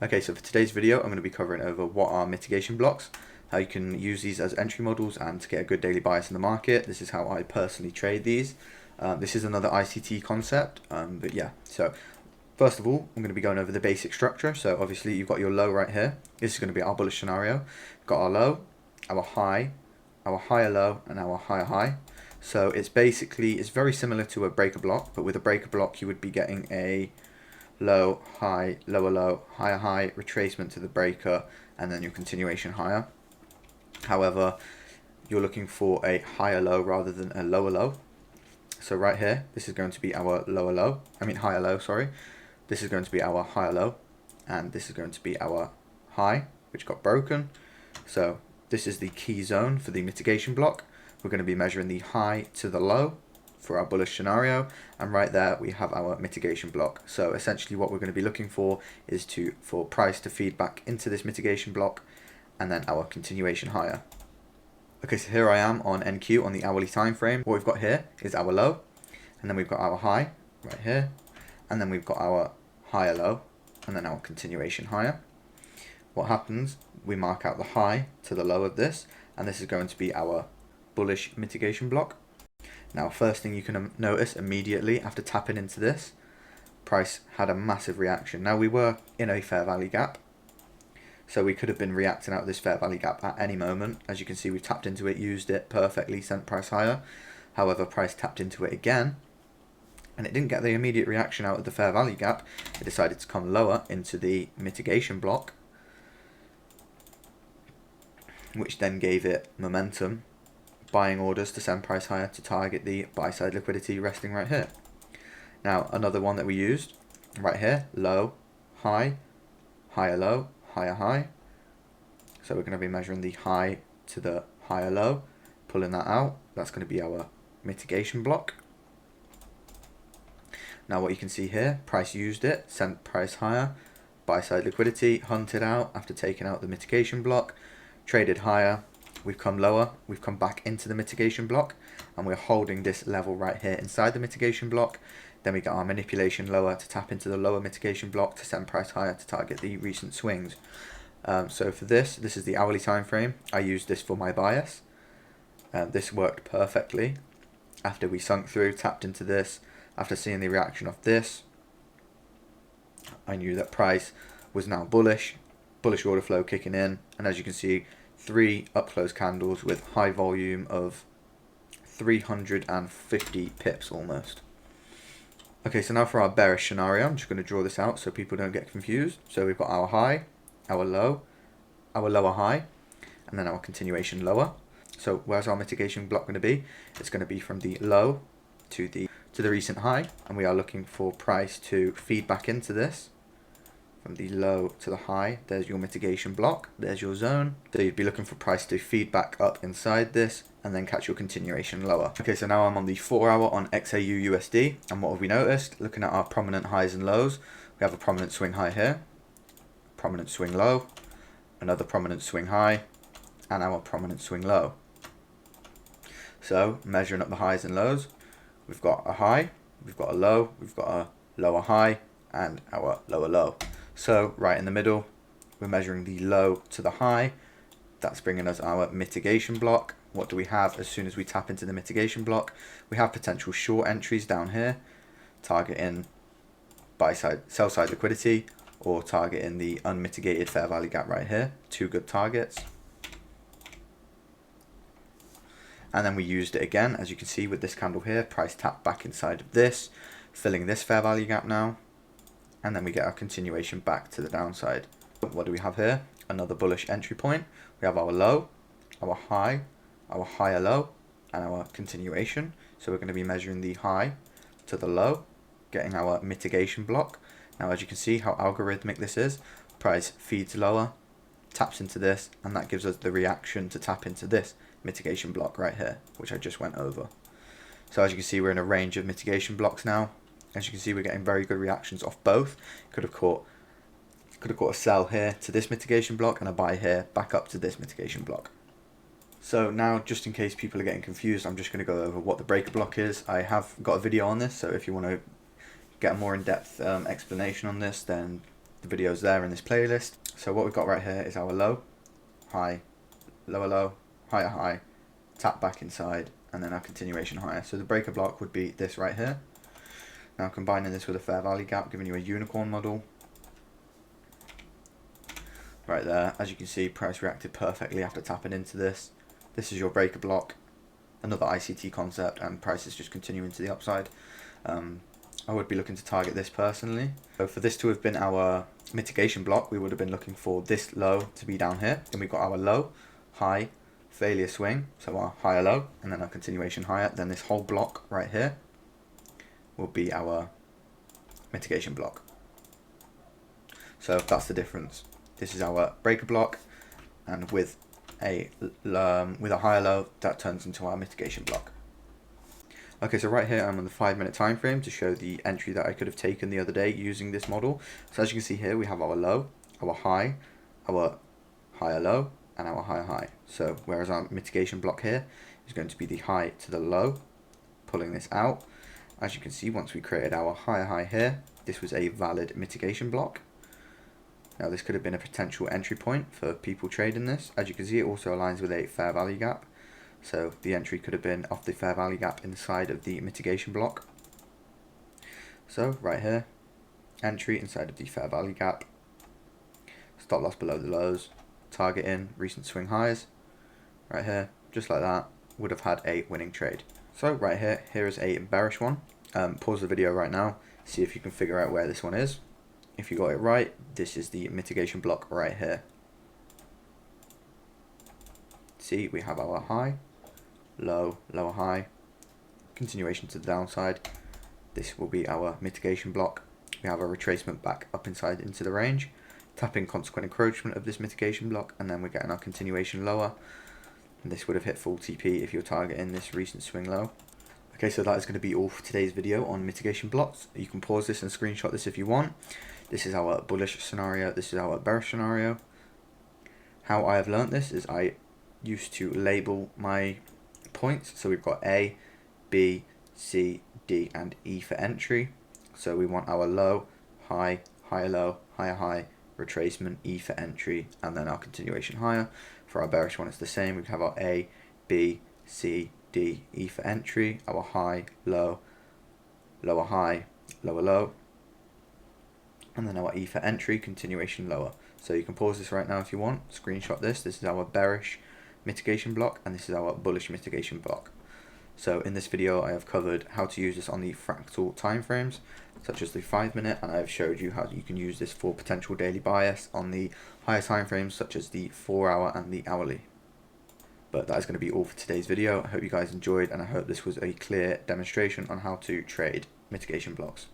Okay, so for today's video, I'm going to be covering over what are mitigation blocks, how you can use these as entry models and to get a good daily bias in the market. This is how I personally trade these. This is another ICT concept, but yeah, so first of all, I'm going to be going over the basic structure. So obviously you've got your low right here. This is going to be our bullish scenario. We've got our low, our higher low, and our higher high. So it's very similar to a breaker block, but with a breaker block you would be getting a low, high, lower low, higher high, retracement to the breaker, and then your continuation higher. However, you're looking for a higher low rather than a lower low. So right here, this is going to be our higher low, sorry. This is going to be our higher low, and this is going to be our high, which got broken. So this is the key zone for the mitigation block. We're going to be measuring the high to the low for our bullish scenario, and right there we have our mitigation block. So essentially what we're going to be looking for is for price to feed back into this mitigation block and then our continuation higher. Okay, so here I am on NQ on the hourly time frame. What we've got here is our low, and then we've got our high right here, and then we've got our higher low, and then our continuation higher. What happens, we mark out the high to the low of this, and this is going to be our bullish mitigation block. Now, first thing you can notice immediately after tapping into this, price had a massive reaction. Now, we were in a fair value gap, so we could have been reacting out of this fair value gap at any moment. As you can see, we've tapped into it, used it perfectly, sent price higher. However, price tapped into it again, and it didn't get the immediate reaction out of the fair value gap. It decided to come lower into the mitigation block, which then gave it momentum, buying orders to send price higher to target the buy side liquidity resting right here. Now, another one that we used right here, low, high, higher low, higher high. So we're going to be measuring the high to the higher low, pulling that out. That's going to be our mitigation block. Now what you can see here, price used it, sent price higher, buy side liquidity, hunted out after taking out the mitigation block, traded higher. We've come lower, we've come back into the mitigation block, and we're holding this level right here inside the mitigation block. Then we get our manipulation lower to tap into the lower mitigation block to send price higher to target the recent swings. So for this is the hourly time frame. I used this for my bias. This worked perfectly. After we sunk through, tapped into this, after seeing the reaction of this, I knew that price was now bullish order flow kicking in, and as you can see, 3 up close candles with high volume of 350 pips almost. Okay, so now for our bearish scenario, I'm just going to draw this out so people don't get confused. So we've got our high, our low, our lower high, and then our continuation lower. So where's our mitigation block going to be? It's going to be from the low to the recent high, and we are looking for price to feed back into this. From the low to the high, there's your mitigation block, there's your zone. So you'd be looking for price to feed back up inside this and then catch your continuation lower. Okay, so now I'm on the 4 hour on XAU USD, and what have we noticed? Looking at our prominent highs and lows, we have a prominent swing high here, prominent swing low, another prominent swing high, and our prominent swing low. So measuring up the highs and lows, we've got a high, we've got a low, we've got a lower high, and our lower low. So right in the middle, we're measuring the low to the high. That's bringing us our mitigation block. What do we have as soon as we tap into the mitigation block? We have potential short entries down here, targeting buy side, sell side liquidity, or targeting the unmitigated fair value gap right here. 2 good targets. And then we used it again, as you can see with this candle here, price tapped back inside of this, filling this fair value gap now. And then we get our continuation back to the downside. What do we have here? Another bullish entry point. We have our low, our high, our higher low, and our continuation. So we're going to be measuring the high to the low, getting our mitigation block. Now, as you can see how algorithmic this is, price feeds lower, taps into this, and that gives us the reaction to tap into this mitigation block right here, which I just went over. So as you can see, we're in a range of mitigation blocks now. As you can see, we're getting very good reactions off both. Could have caught a sell here to this mitigation block and a buy here back up to this mitigation block. So now, just in case people are getting confused, I'm just going to go over what the breaker block is. I have got a video on this, so if you want to get a more in-depth explanation on this, then the videos there in this playlist. So what we've got right here is our low, high, lower low, higher high, tap back inside, and then our continuation higher. So the breaker block would be this right here. Now combining this with a fair value gap, giving you a unicorn model. Right there, as you can see, price reacted perfectly after tapping into this. This is your breaker block, another ICT concept, and prices just continuing to the upside. I would be looking to target this personally. So for this to have been our mitigation block, we would have been looking for this low to be down here. Then we've got our low, high, failure swing, so our higher low, and then our continuation higher. Then this whole block right here will be our mitigation block. So that's the difference. This is our breaker block, and with a higher low, that turns into our mitigation block. Okay, so right here I'm on the 5-minute time frame to show the entry that I could have taken the other day using this model. So as you can see here, we have our low, our high, our higher low, and our higher high. So whereas our mitigation block here is going to be the high to the low, pulling this out. As you can see, once we created our higher high here, this was a valid mitigation block. Now this could have been a potential entry point for people trading this. As you can see, it also aligns with a fair value gap. So the entry could have been off the fair value gap inside of the mitigation block. So right here, entry inside of the fair value gap, stop loss below the lows, target in recent swing highs. Right here, just like that, would have had a winning trade. So right here is a bearish one. Pause the video right now, see if you can figure out where this one is. If you got it right, this is the mitigation block right here. See, we have our high, low, lower high, continuation to the downside. This will be our mitigation block. We have a retracement back up inside into the range, tapping consequent encroachment of this mitigation block, and then we're getting our continuation lower. And this would have hit full TP if you're targeting this recent swing low. Okay, so that is going to be all for today's video on mitigation blocks. You can pause this and screenshot this if you want. This is our bullish scenario, this is our bearish scenario. How I have learnt this is I used to label my points. So we've got A, B, C, D, and E for entry. So we want our low, high, higher low, higher high, retracement, E for entry, and then our continuation higher. For our bearish one, it's the same. We have our A, B, C, D, E for entry, our high, low, lower high, lower low, and then our E for entry, continuation lower. So you can pause this right now if you want, screenshot this. This is our bearish mitigation block, and this is our bullish mitigation block. So in this video I have covered how to use this on the fractal timeframes, such as the 5-minute, and I have showed you how you can use this for potential daily bias on the higher timeframes, such as the 4-hour and the hourly. But that is going to be all for today's video. I hope you guys enjoyed, and I hope this was a clear demonstration on how to trade mitigation blocks.